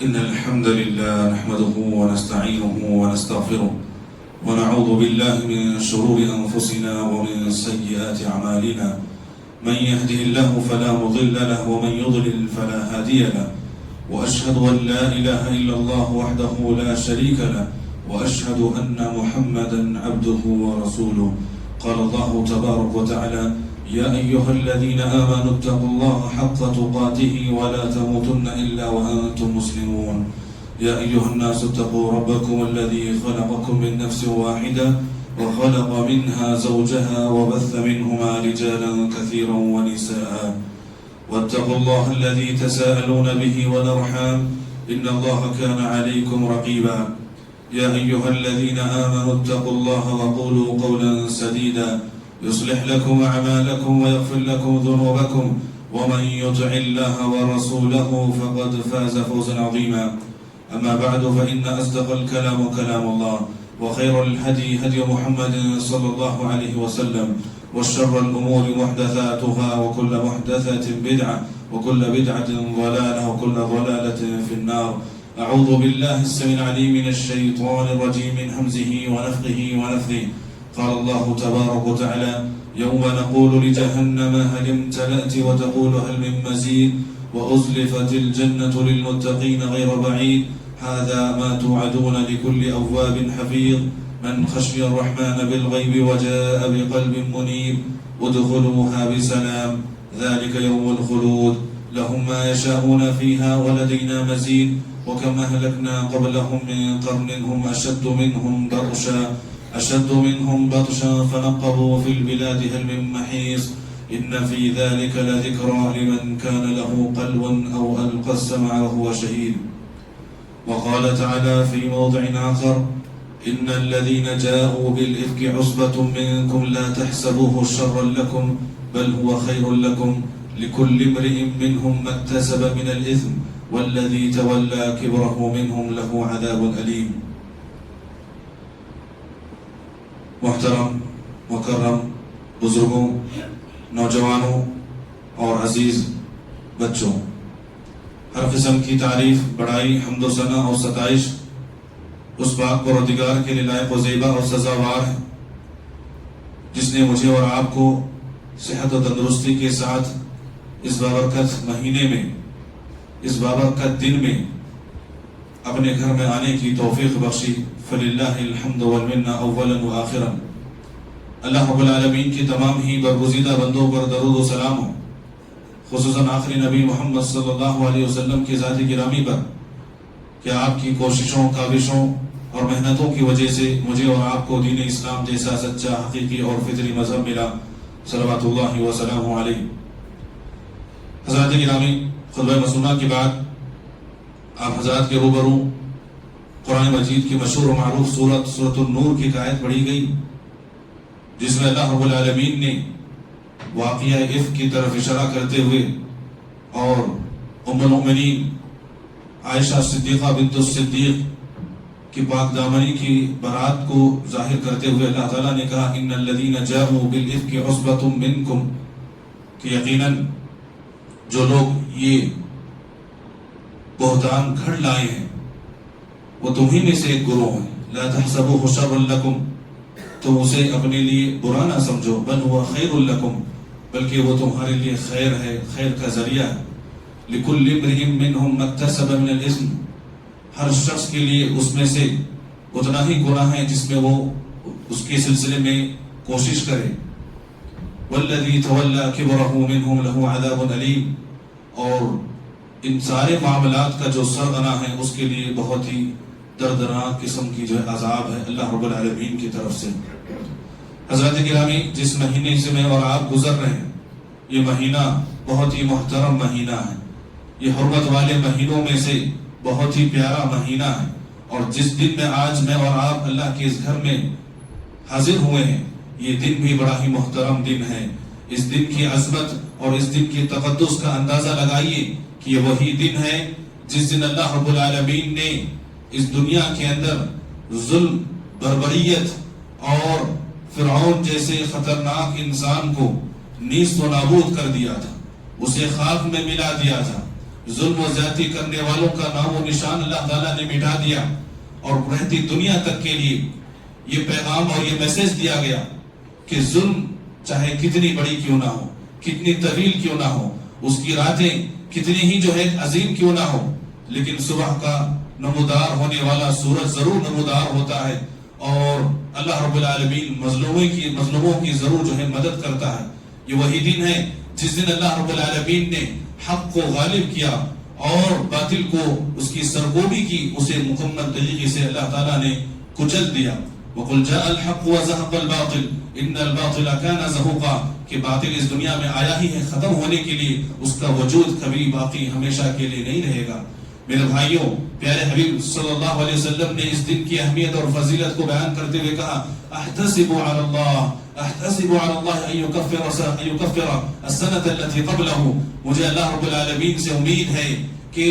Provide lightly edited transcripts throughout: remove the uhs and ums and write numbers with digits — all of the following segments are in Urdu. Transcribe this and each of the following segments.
إن الحمد لله نحمده ونستعينه ونستغفره ونعوذ بالله من شرور أنفسنا ومن سيئات أعمالنا من يهده الله فلا مضل له ومن يضلل فلا هادي له وأشهد أن لا إله إلا الله وحده لا شريك له وأشهد أن محمدا عبده ورسوله. قال الله تبارك وتعالى: يا أيها الذين آمنوا اتقوا الله حق تقاته ولا تموتن إلا وأنتم مسلمون. يا أيها الناس اتقوا ربكم الذي خلقكم من نفس واحدة وخلق منها زوجها وبث منهما رجالا كثيرا ونساء واتقوا الله الذي تساءلون به والأرحام إن الله كان عليكم رقيبا. يا أيها الذين آمنوا اتقوا الله وقولوا قولا سديدا يصلح لكم أعمالكم ويغفر لكم ذنوبكم ومن يطع الله ورسوله فقد فاز فوزا عظيما. أما بعد فإن أصدق الكلام كلام الله وخير الهدي هدي محمد صلى الله عليه وسلم وشر الأمور محدثاتها وكل محدثة بدعة وكل بدعة ضلالة وكل ضلالة في النار. أعوذ بالله السميع العليم من الشيطان الرجيم من همزه ونفخه ونفثه. قال الله تبارك وتعالى: يوم نقول لجهنم هل امتلأت وتقول هل من مزيد وأزلفت الجنة للمتقين غير بعيد هذا ما توعدون لكل أواب حفيظ من خشي الرحمن بالغيب وجاء بقلب منيب ادخلوها بسلام ذلك يوم الخلود لهم ما يشاءون فيها ولدينا مزيد وكم أهلكنا قبلهم من قرن هم أشد منهم بطشا فنقبوا في البلاد هل من محيص إن في ذلك لذكرى لمن كان له قلب أو ألقى السمع وهو شهيد. وقال تعالى في موضع آخر: إن الذين جاءوا بالإفك عصبة منكم لا تحسبوه شرا لكم بل هو خير لكم لكل امرئ منهم ما اكتسب من الإثم والذي تولى كبره منهم له عذاب أليم. محترم مکرم بزرگوں، نوجوانوں اور عزیز بچوں، ہر قسم کی تعریف، بڑائی، حمد و ثنا اور ستائش اس پاک پروردگار کے لیے لائق و زیبا اور سزاوار ہے جس نے مجھے اور آپ کو صحت و تندرستی کے ساتھ اس بابرکت مہینے میں، اس بابرکت دن میں اپنے گھر میں آنے کی توفیق بخشی. فللہ الحمد والمنہ اولا و آخرا. اللہ رب العالمین کی تمام ہی برگزیدہ بندوں پر درود و سلام ہو، خصوصاً آخری نبی محمد صلی اللہ علیہ وسلم کی ذات گرامی پر، کہ آپ کی کوششوں، کاوشوں اور محنتوں کی وجہ سے مجھے اور آپ کو دین اسلام جیسا سچا، حقیقی اور فطری مذہب ملا. صلوات اللہ وسلام علیہ. حضرات گرامی، خطبہ مسنونہ کے بعد آپ حضرات کے روبرو قرآن مجید کی مشہور و معروف سورۃ النور کی آیت پڑھی گئی، جس میں اللہ رب العالمین نے واقعہ افک کی طرف اشارہ کرتے ہوئے اور ام المؤمنین عائشہ صدیقہ بنت الصدیق کی پاک دامنی کی برات کو ظاہر کرتے ہوئے اللہ تعالیٰ نے کہا: ان الذین جاءوا بالافک عصبۃ منکم، کہ یقیناً جو لوگ یہ بہتان گھڑ لائے ہیں وہ تمہیں میں سے ایک گروہ ہیں. لا تحسبوہ شرا لکم، تم اسے اپنے لیے برا نہ سمجھو، بل ہوا خیر لکم، بلکہ وہ تمہارے لیے خیر ہے، خیر کا ذریعہ ہے. لکل امرئ منہم ما اکتسب من الاثم، ہر شخص کے لیے اس میں سے اتنا ہی گناہ ہے جس میں وہ اس کے سلسلے میں کوشش کرے. والذی تولی کبرہ منہم لہ عذاب علیم، اور ان سارے معاملات کا جو سرغنہ ہے اس کے لیے بہت ہی دردناک قسم کی جو عذاب ہے اللہ رب العالمین کی طرف سے. حضرات گرامی، جس مہینے سے میں اور آپ گزر رہے ہیں، یہ مہینہ بہت ہی محترم مہینہ ہے. یہ حرمت والے مہینوں میں سے بہت ہی پیارا مہینہ ہے. اور جس دن میں آج میں اور آپ اللہ کے اس گھر میں حاضر ہوئے ہیں، یہ دن بھی بڑا ہی محترم دن ہے. اس دن کی عظمت اور اس دن کی تقدس کا اندازہ لگائیے کہ یہ وہی دن ہے جس دن اللہ رب العالمین نے اس دنیا کے اندر ظلم، بربریت اور فرعون جیسے خطرناک انسان کو نیست و نابود کر دیا تھا، اسے خاک میں ملا دیا تھا. ظلم و زیادتی کرنے والوں کا نام و نشان اللہ تعالیٰ نے مٹا دیا، اور رہتی دنیا تک کے لیے یہ پیغام اور یہ میسج دیا گیا کہ ظلم چاہے کتنی بڑی کیوں نہ ہو، کتنی طویل کیوں نہ ہو، اس کی راتیں کتنی ہی جو ہے عظیم کیوں نہ ہو، لیکن صبح کا نمودار ہونے والا سورج ضرور نمودار ہوتا ہے، اور اللہ رب العالمین مظلوموں کی ضرور جو ہے مدد کرتا ہے۔ یہ وہی دن ہے جس دن اللہ رب العالمین نے حق کو غالب کیا اور باطل کو اس کی سرگوبی کی، اسے مکمل طریقے سے اللہ تعالیٰ نے کچل دیا۔ وَقُلْ جَاءَ الْحَقُّ وَزَهَقَ الْبَاطِلُ إِنَّ الْبَاطِلَ كَانَ زَهُوقًا، کہ باطل اس دنیا میں آیا ہی ہے ختم ہونے کے لیے، اس کا وجود کبھی باقی ہمیشہ کے لیے نہیں رہے گا۔ میرے بھائیوں، پیارے حبیب صلی اللہ علیہ وسلم نے اس دن کی اہمیت اور فضیلت کو بیان کرتے ہوئے کہا، احتسب علی اللہ ان یکفر السنة التي قبله، مجھے اللہ رب العالمین سے امید ہے کہ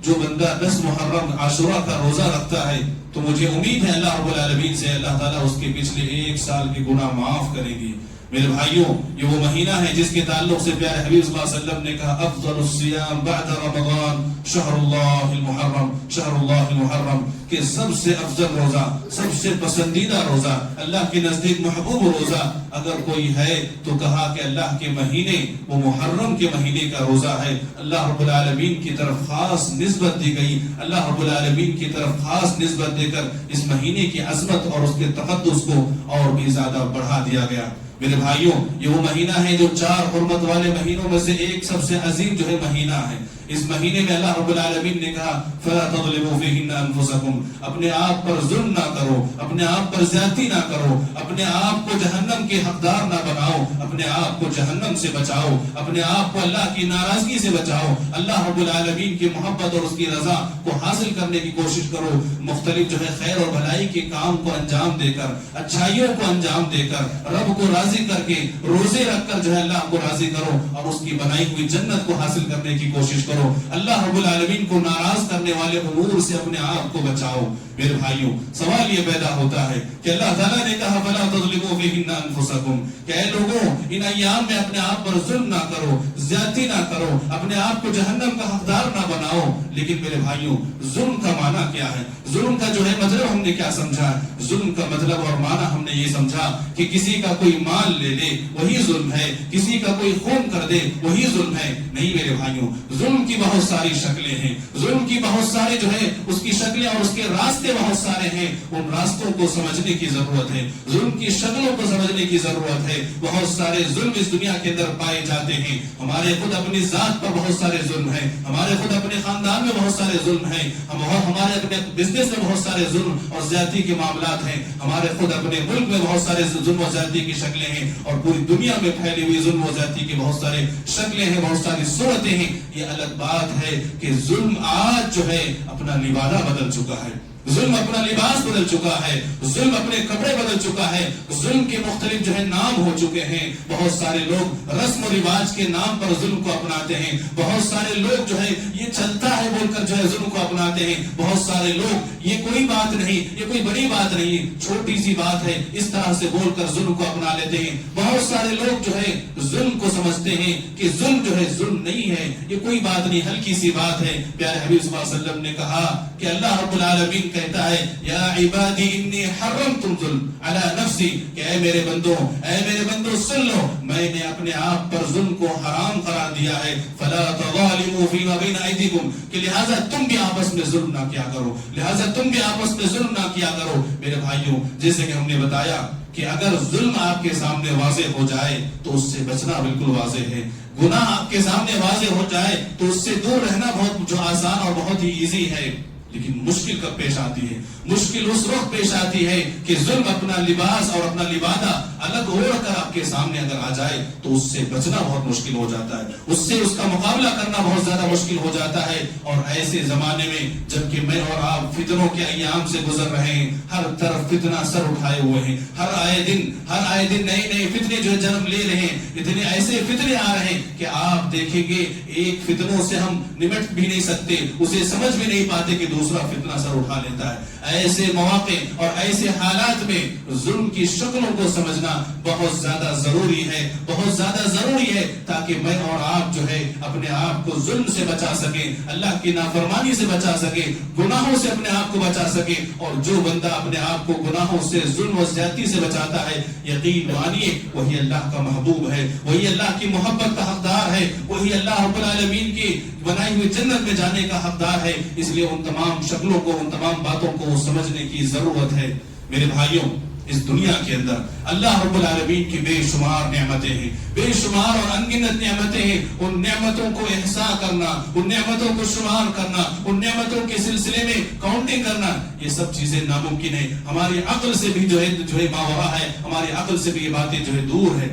جو بندہ 10 محرم عاشوراء کا روزہ رکھتا ہے تو مجھے امید ہے اللہ رب العالمین سے اللہ تعالیٰ اس کے پچھلے 1 سال کے گناہ معاف کریں گے۔ میرے بھائیوں، یہ وہ مہینہ ہے جس کے تعلق سے پیارے حبیب صلی اللہ علیہ وسلم نے کہا، افضل الصیام بعد رمضان شہر اللہ المحرم، کہ سب سے افضل روزہ، سب سے پسندیدہ روزہ، اللہ کے نزدیک محبوب روزہ اگر کوئی ہے تو کہا کہ اللہ کے مہینے، وہ محرم کے مہینے کا روزہ ہے۔ اللہ رب العالمین کی طرف خاص نسبت دی گئی، اللہ رب العالمین کی طرف خاص نسبت دے کر اس مہینے کی عظمت اور اس کے تقدس کو اور بھی زیادہ بڑھا دیا گیا۔ میرے بھائیوں، یہ وہ مہینہ ہے جو 4 حرمت والے مہینوں میں سے ایک سب سے عظیم جو ہے مہینہ ہے۔ اس مہینے میں اللہ رب العالمین نے کہا، فَلَا تَظْلِمُوا فِيهِنَّ أَنفُسَكُمْ، اپنے آپ پر ظلم نہ کرو، اپنے آپ پر زیادتی نہ کرو، اپنے آپ کو جہنم کے حقدار نہ بناؤ، اپنے آپ کو جہنم سے بچاؤ، اپنے آپ کو اللہ کی ناراضگی سے بچاؤ، اللہ رب العالمین کی محبت اور اس کی رضا کو حاصل کرنے کی کوشش کرو، مختلف جو ہے خیر اور بھلائی کے کام کو انجام دے کر، اچھائیوں کو انجام دے کر، رب کو راضی کر کے روزے رکھ کر جو ہے اللہ کو راضی کرو اور اس کی بنائی ہوئی جنت کو حاصل کرنے کی کوشش کرو۔ اللہ رب العالمین کو ناراض کرنے والے امور سے اپنے آپ کو بچاؤ۔ میرے بھائیوں، سوال یہ پیدا ہوتا ہے کہ اللہ تعالیٰ نے کہا، فَلَا تَظْلِمُوا فِيهِنَّ أَنفُسَكُمْ، کہ اے لوگوں، ان ایام میں اپنے آپ پر ظلم نہ کرو، زیادتی نہ کرو، اپنے آپ کو جہنم کا حقدار نہ بناؤ۔ لیکن میرے بھائیوں، ظلم کا معنی کیا ہے؟ ظلم کا جو ہے مطلب ہم نے کیا سمجھا؟ ظلم کا مطلب اور معنی ہم نے یہ سمجھا کہ کسی کا کوئی مال لے لے وہی ظلم ہے، کسی کا کوئی خون کر دے وہی ظلم ہے۔ نہیں میرے بھائیوں، ظلم کی بہت ساری شکلیں ہیں، ظلم کی بہت سارے جو ہے اس کی شکلیں اور اس کے راستے بہت سارے ہیں، ان راستوں کو سمجھنے کی ضرورت ہے، ظلم کی شکلوں کو سمجھنے کی ضرورت ہے۔ بہت سارے ظلم اس دنیا کے اندر پائے جاتے ہیں، ہمارے خود اپنی ذات پر بہت سارے ظلم ہیں، ہمارے خود اپنے خاندان میں بہت سارے ظلم ہیں، ہمارے اپنے بزنس میں بہت سارے ظلم اور زیادتی کے معاملات ہیں، ہمارے خود اپنے ملک میں بہت سارے ظلم و زیادتی کی شکلیں ہیں، اور پوری دنیا میں پھیلی ہوئی ظلم و زیادتی کی بہت سارے شکلیں ہیں، بہت ساری صورتیں ہیں۔ یہ الگ بات ہے کہ ظلم آج جو ہے اپنا لبادہ بدل چکا ہے، ظلم اپنا لباس بدل چکا ہے، ظلم اپنے کپڑے بدل چکا ہے، ظلم کے مختلف جو ہے نام ہو چکے ہیں۔ بہت سارے لوگ رسم و رواج کے نام پر ظلم کو اپناتے ہیں، بہت سارے لوگ جو ہے یہ چلتا ہے بول کر جو ہے ظلم کو اپناتے ہیں، بہت سارے لوگ یہ کوئی بات نہیں، یہ کوئی بڑی بات نہیں، چھوٹی سی بات ہے، اس طرح سے بول کر ظلم کو اپنا لیتے ہیں۔ بہت سارے لوگ جو ہے ظلم کو سمجھتے ہیں کہ ظلم جو ہے ظلم نہیں ہے، یہ کوئی بات نہیں، ہلکی سی بات ہے۔ پیارے حبیب صلی اللہ علیہ وسلم نے کہا کہ اللہ رب العالمین کہتا ہے، یا عبادی انی حرمت الظلم علی نفسی، کہ اے میرے بندو سن لو، میں نے اپنے آپ پر ظلم کو حرام قرار دیا ہے، فلا تظالموا فیما بین ایدیکم، کہ لہذا تم بھی آپس میں ظلم نہ کیا کرو، لہذا تم بھی آپس میں ظلم نہ کیا کرو۔ میرے بھائیوں، جیسے کہ ہم نے بتایا کہ اگر ظلم آپ کے سامنے واضح ہو جائے تو اس سے بچنا بالکل واضح ہے، گناہ آپ کے سامنے واضح ہو جائے تو اس سے دور رہنا بہت جو آسان اور بہت ہی ایزی ہے۔ لیکن مشکل کب پیش آتی ہے؟ مشکل اس وقت پیش آتی ہے کہ ظلم اپنا لباس اور اپنا لبادہ الگ اوڑھ کر آپ کے سامنے اگر آ جائے تو اس سے بچنا بہت مشکل ہو جاتا ہے، اس سے اس کا مقابلہ کرنا بہت زیادہ مشکل ہو جاتا ہے۔ اور ایسے زمانے میں جبکہ میں اور آپ فتنوں کے ایام سے گزر رہے ہیں، ہر طرف فتنہ سر اٹھائے ہوئے ہیں، ہر آئے دن نئے فتنے جو جنم لے رہے ہیں، اتنے ایسے فتنے آ رہے ہیں کہ آپ دیکھیں گے ایک فتنوں سے ہم نمٹ بھی نہیں سکتے، اسے سمجھ بھی نہیں پاتے کہ دوسرا فتنہ سر اٹھا لیتا ہے۔ ایسے مواقع اور ایسے حالات میں ظلم کی شکلوں کو سمجھنا ہونا بہت زیادہ ضروری ہے، بہت زیادہ ضروری ہے، تاکہ میں اور آپ جو ہے اپنے آپ کو ظلم سے بچا سکیں، اللہ کی نافرمانی سے بچا سکیں، گناہوں سے اپنے آپ کو بچا سکیں۔ اور جو بندہ اپنے آپ کو گناہوں سے، ظلم و زیادتی سے بچاتا ہے، یقین مانیے وہی اللہ کا محبوب ہے، وہی اللہ کی محبت کا حقدار ہے، وہی اللہ رب العالمین کی بنائی ہوئی جنت میں جانے کا حقدار ہے۔ اس لیے ان تمام شکلوں کو، ان تمام باتوں کو سمجھنے کی ضرورت ہے۔ میرے بھائیوں، اس دنیا کے اندر اللہ رب العالمین کی بے شمار نعمتیں ہیں، بے شمار اور انگنت نعمتیں ہیں۔ ان نعمتوں کو احصاء کرنا، ان نعمتوں کو شمار کرنا، ان نعمتوں کے سلسلے میں کاؤنٹنگ کرنا، یہ سب چیزیں ناممکن ہے۔ ہماری عقل سے بھی جو ہے ماورا ہے، ہماری عقل سے بھی یہ باتیں جو ہے دور ہے۔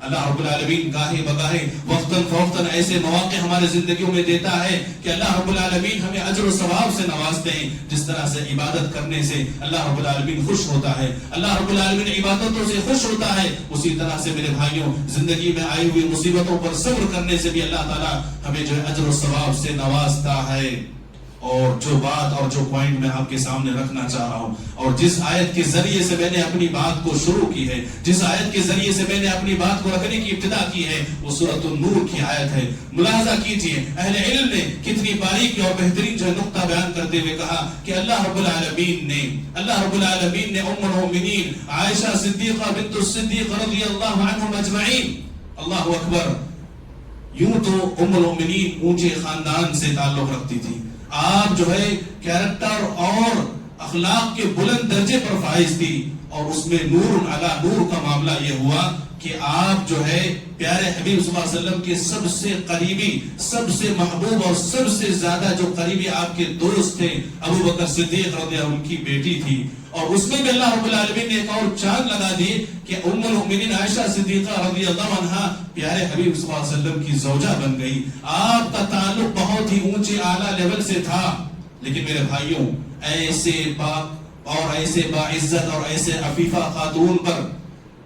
اللہ رب العالمین گاہے بگاہے وقتاً فوقتاً ایسے مواقع ہمارے زندگیوں میں دیتا ہے کہ اللہ رب العالمین ہمیں اجر و ثواب سے نوازتے ہیں۔ جس طرح سے عبادت کرنے سے اللہ رب العالمین خوش ہوتا ہے، اللہ رب العالمین عبادتوں سے خوش ہوتا ہے، اسی طرح سے میرے بھائیوں زندگی میں آئی ہوئی مصیبتوں پر صبر کرنے سے بھی اللہ تعالیٰ ہمیں جو ہے اجر و ثواب سے نوازتا ہے۔ اور جو بات اور جو پوائنٹ میں آپ کے سامنے رکھنا چاہ رہا ہوں، اور جس آیت کے ذریعے سے میں نے اپنی بات کو شروع کی ہے، جس آیت کے ذریعے سے میں نے اپنی بات کو رکھنے کی ابتدا کی ہے، وہ سورۃ النور کی آیت ہے۔ ملاحظہ کیجئے اہل علم نے کتنی باریکی اور بہترین جو نقطہ بیان کرتے ہوئے کہا کہ اللہ رب العالمین نے ام المؤمنین عائشہ صدیقہ بنت الصدیق رضی اللہ عنہم اجمعین، اللہ اکبر، یوں تو ام المؤمنین اونچے خاندان سے تعلق رکھتی تھی، آپ جو ہے کیریکٹر اور اخلاق کے بلند درجے پر فائز تھی، اور اس میں نور علی نور کا معاملہ یہ ہوا کہ آپ جو ہے پیارے حبیب صلی اللہ علیہ وسلم کے سب سے قریبی، سب سے محبوب اور سب سے زیادہ جو قریبی آپ کے دوست تھے ابو بکر صدیق رضی اللہ عنہ، ان کی بیٹی تھی۔ اور اس میں بھی اللہ رب العالمین نے ایک اور چاند لگا دی کہ ام المؤمنین عائشہ صدیقہ رضی اللہ عنہا پیارے حبیب صلی اللہ علیہ وسلم کی زوجہ بن گئی۔ آپ کا تعلق بہت ہی اونچے اعلیٰ لیول سے تھا، لیکن میرے بھائیوں ایسے پاک اور ایسے باعزت اور ایسے عفیفہ خاتون پر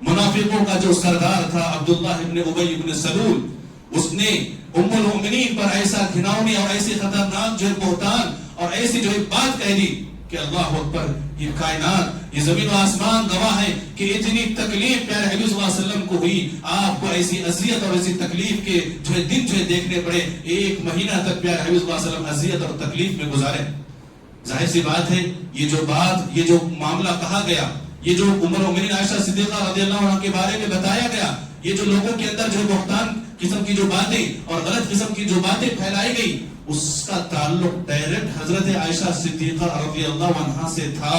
منافقوں کا جو سردار تھا عبداللہ ابن ابی ابن سلول، اس نے ام المؤمنین پر ایسا گھناؤنی اور ایسی خطرناک جو بہتان اور ایسی جو بات کہہ دی کہ اللہ اکبر، یہ کائنات، یہ زمین و آسمان گواہ ہے کہ اتنی تکلیف پیارے حبیب صلی اللہ علیہ وسلم کو ہوئی، آپ کو ایسی اذیت اور ایسی تکلیف کے جو ہے دن جو ہے دیکھنے پڑے، 1 مہینہ تک پیارے حبیب صلی اللہ علیہ وسلم اذیت اور تکلیف میں گزارے۔ ظاہر سی بات ہے یہ جو بات، یہ جو معاملہ کہا گیا، یہ جو ام المؤمنین عائشہ صدیقہ رضی اللہ عنہا کے بارے میں بتایا گیا، یہ جو لوگوں کے اندر جو بہتان قسم کی جو باتیں اور غلط قسم کی جو باتیں پھیلائی گئی، اس کا تعلق ڈائریکٹ حضرت عائشہ صدیقہ رضی اللہ عنہا سے تھا۔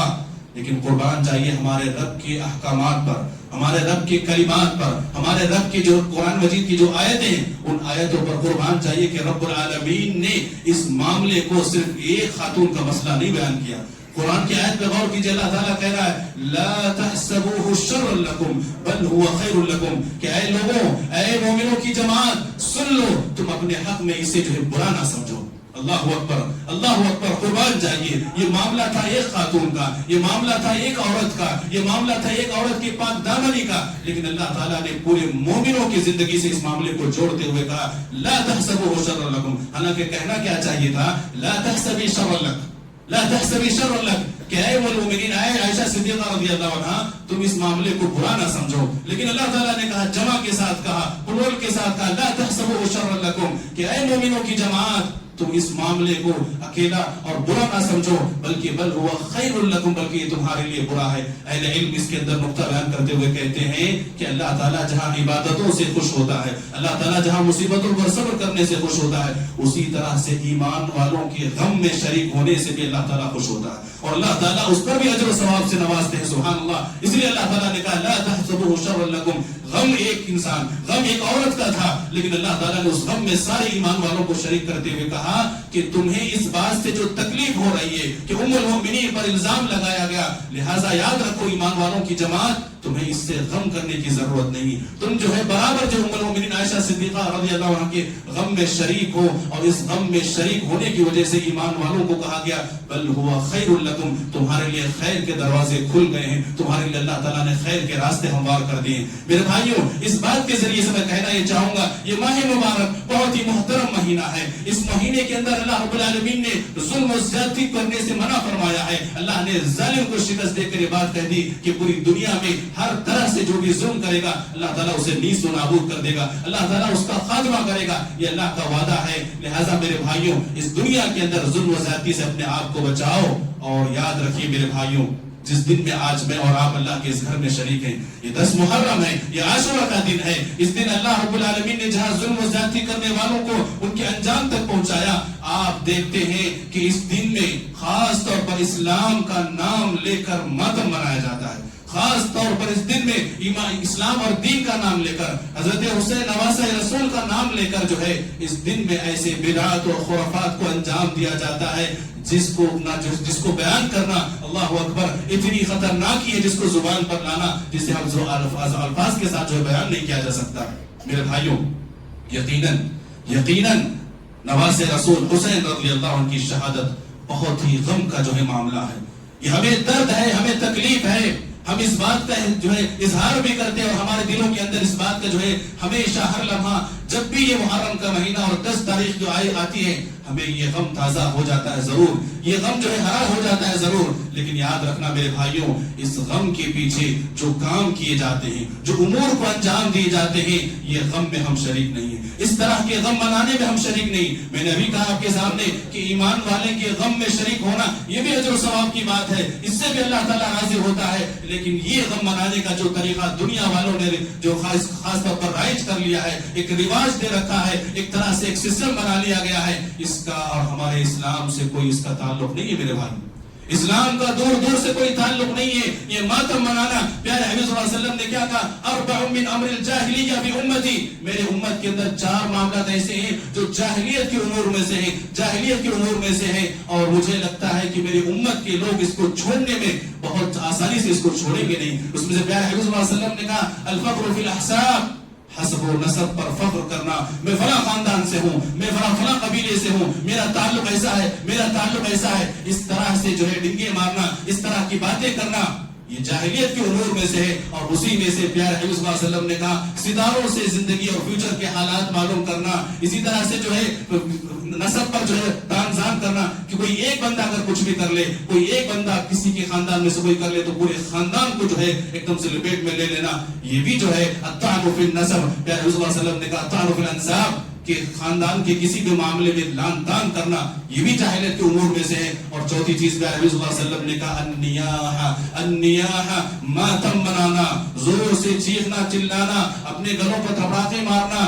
لیکن قربان چاہیے ہمارے رب کے احکامات پر، ہمارے رب کے کلمات پر، ہمارے رب کی جو قرآن مجید کی جو آیتیں ہیں، ان آیتوں پر قربان چاہیے کہ رب العالمین نے اس معاملے کو صرف ایک خاتون کا مسئلہ نہیں بیان کیا۔ قرآن کی آیت پہ غور کیجئے، اللہ تعالیٰ کہہ رہا ہے لا تحسبوه شرا لکم بل هو خیر لکم، کہ اے لوگوں، اے مومنوں کی جماعت سن لو، تم اپنے حق میں اسے جو ہے برا نہ سمجھو۔ اللہ اکبر، اللہ اکبر، قربان جائیے، یہ معاملہ تھا ایک خاتون کا، یہ معاملہ تھا ایک عورت کا، یہ معاملہ تھا ایک عورت کی پاک دامنی کا، لیکن اللہ تعالیٰ نے پورے مومنوں کی زندگی سے اس معاملے کو جوڑتے ہوئے کہا لا تحسبوه شرا لکم، حالانکہ کہنا کیا چاہیے تھا لا تحسبی شرا لک، لا تحسبی شرا لک، کہ اے المؤمنین، اے عائشہ صدیقہ رضی اللہ عنہا، تم اس معاملے کو برا نہ سمجھو۔ لیکن اللہ تعالیٰ نے کہا، جمع کے ساتھ کہا، پلول کے ساتھ کہا لا تحسبوه شرا لکم، کہ اے مومنوں کی جماعت تم اس معاملے کو اکیلا اور برا نہ سمجھو، بلکہ بل ہوا خیر لکم، بلکہ یہ تمہارے لیے برا ہے۔ اہل علم اس کے اندر نقطہ بیان کرتے ہوئے کہتے ہیں کہ اللہ تعالیٰ جہاں عبادتوں سے خوش ہوتا ہے، اللہ تعالیٰ جہاں مصیبتوں پر صبر کرنے سے خوش ہوتا ہے، اسی طرح سے ایمان والوں کے غم میں شریک ہونے سے بھی اللہ تعالیٰ خوش ہوتا ہے، اور اللہ تعالیٰ اس پر بھی اجر و ثواب سے نوازتے ہیں۔ سبحان اللہ۔ اس لیے اللہ تعالیٰ نے کہا لا تحسبوه شرا لکم، غم ایک انسان، غم ایک عورت کا تھا، لیکن اللہ تعالیٰ نے اس غم میں سارے ایمان والوں کو شریک کرتے ہوئے کہا کہ تمہیں اس بات سے جو تکلیف ہو رہی ہے کہ ام المؤمنین پر الزام لگایا گیا، لہٰذا یاد رکھو ایمان والوں کی جماعت، تمہیں اس سے غم کرنے کی ضرورت نہیں، تم جو ہے برابر جو ام المؤمنین عائشہ صدیقہ رضی اللہ عنہا کے غم میں شریک ہو، اور اس غم میں شریک ہونے کی وجہ سے ایمان والوں کو کہا گیا بل ہوا خیر لکم، تمہارے لیے خیر کے دروازے کھل گئے ہیں، تمہارے لیے اللہ تعالیٰ نے خیر کے راستے ہموار کر دیے۔ میرے بھائیوں، اس بات کے ذریعے سے میں کہنا یہ چاہوں گا، یہ ماہ مبارک بہت ہی محترم مہینہ ہے، اس مہینے کے اندر اللہ رب العالمین نے ظلم و زیادتی کرنے سے منع فرمایا ہے. اللہ نے ظالم کو شکست دے کر یہ بات کہہ دی کہ پوری دنیا میں ہر طرح سے جو بھی ظلم کرے گا اللہ تعالیٰ اسے نیست و نابود کر دے گا, اللہ تعالیٰ اس کا خاتمہ کرے گا. یہ اللہ کا وعدہ ہے. لہٰذا میرے بھائیوں, اس دنیا کے اندر ظلم و زیادتی سے اپنے آپ کو بچاؤ. اور یاد رکھیے میرے بھائیوں, جس دن میں آج میں اور آپ اللہ کے اس گھر میں شریک ہیں, یہ 10 محرم ہے, یہ عاشورہ کا دن ہے. اس دن اللہ رب العالمین نے جہاں ظلم و زیادتی کرنے والوں کو ان کے انجام تک پہنچایا, آپ دیکھتے ہیں کہ اس دن میں خاص طور پر اسلام کا نام لے کر ماتم منایا جاتا ہے. خاص طور پر اس دن میں اسلام اور دین کا نام لے کر, حضرت حسین نواسہ رسول کا نام لے کر جو ہے اس دن میں ایسے بدعات اور خرافات کو انجام دیا جاتا ہے جس کو بیان کرنا اللہ اکبر اتنی خطرناک ہے, جس کو زبان پر لانا, جسے ہم الفاظ کے ساتھ جو بیان نہیں کیا جا سکتا. میرے بھائیوں, یقیناً نواسہ رسول حسین رضی اللہ عنہ کی شہادت بہت ہی غم کا جو ہے معاملہ ہے. یہ ہمیں درد ہے, ہمیں تکلیف ہے, ہم اس بات کا جو ہے اظہار بھی کرتے ہیں اور ہمارے دلوں کے اندر اس بات کا جو ہے ہمیشہ ہر لمحہ جب بھی یہ محرم کا مہینہ اور 10 تاریخ جو آتی ہے ہمیں یہ غم تازہ ہو جاتا ہے ضرور, یہ غم جو ہے ہرا ہو جاتا ہے ضرور. لیکن یاد رکھنا میرے بھائیوں, اس غم کے پیچھے جو کام کیے جاتے ہیں, جو امور کو انجام دیے جاتے ہیں, یہ غم میں ہم شریک نہیں ہیں. اس طرح کے غم منانے میں ہم شریک نہیں. میں نے ابھی کہا آپ کے سامنے کہ ایمان والے کے غم میں شریک ہونا یہ بھی اجر و ثواب کی بات ہے, اس سے بھی اللہ تعالیٰ راضی ہوتا ہے. لیکن یہ غم منانے کا جو طریقہ دنیا والوں نے جو خاص طور پر رائج کر لیا ہے, ایک رواج دے رکھا ہے, ایک طرح سے ایک سسٹم بنا لیا گیا ہے, اس کا اور ہمارے اسلام سے کوئی اس کا تعلق نہیں ہے میرے بھائی. اسلام کا دور دور سے کوئی تعلق نہیں ہے. یہ ماتم منانا, پیارے حبیب صلی اللہ علیہ وسلم نے کیا کہا, اربع من امر الجاہلیہ فی امتی, میرے امت کے اندر 4 معاملات ایسے ہیں جو جاہلیت کے امور میں سے ہیں, جاہلیت کے امور میں سے ہیں, اور مجھے لگتا ہے کہ میری امت کے لوگ اس کو چھوڑنے میں بہت آسانی سے اس کو چھوڑیں گے نہیں. اس میں سے پیارے حبیب صلی اللہ علیہ وسلم نے کہا الفخر فی الاحساب, حسب و نسب پر فخر کرنا, میں فلاں خاندان سے ہوں, میں فلاں قبیلے سے ہوں, میرا تعلق ایسا ہے, میرا تعلق ایسا ہے. اس طرح سے جو ہے ڈنگے مارنا, اس طرح کی باتیں کرنا, یہ جاہلیت کے امور میں سے ہے. اور اسی میں سے پیارے حبیب صلی اللہ علیہ وسلم نے کہا ستاروں سے زندگی اور فیوچر کے حالات معلوم کرنا, اسی طرح سے جو ہے نسب پر جو ہے تانزان کرنا کہ کوئی ایک بندہ اگر کچھ بھی کر لے, کوئی ایک بندہ کسی کے خاندان میں سے کوئی کر لے تو پورے خاندان کو جو ہے ایک دم سے لپیٹ میں لے لینا, یہ بھی جو ہے الطعن فی النسب. پیارے صلی اللہ علیہ وسلم نے کہا الطعن فی الانساب, کہ خاندان کے کسی بھی معاملے میں لان تان کرنا, یہ بھی جاہلیت کے امور میں سے ہے. اور چوتھی چیز پیارے نبی صلی اللہ علیہ وسلم نے کہا النیاح, ماتم منانا, زور سے چیخنا چلانا, اپنے گلوں پر تھپڑاتے مارنا,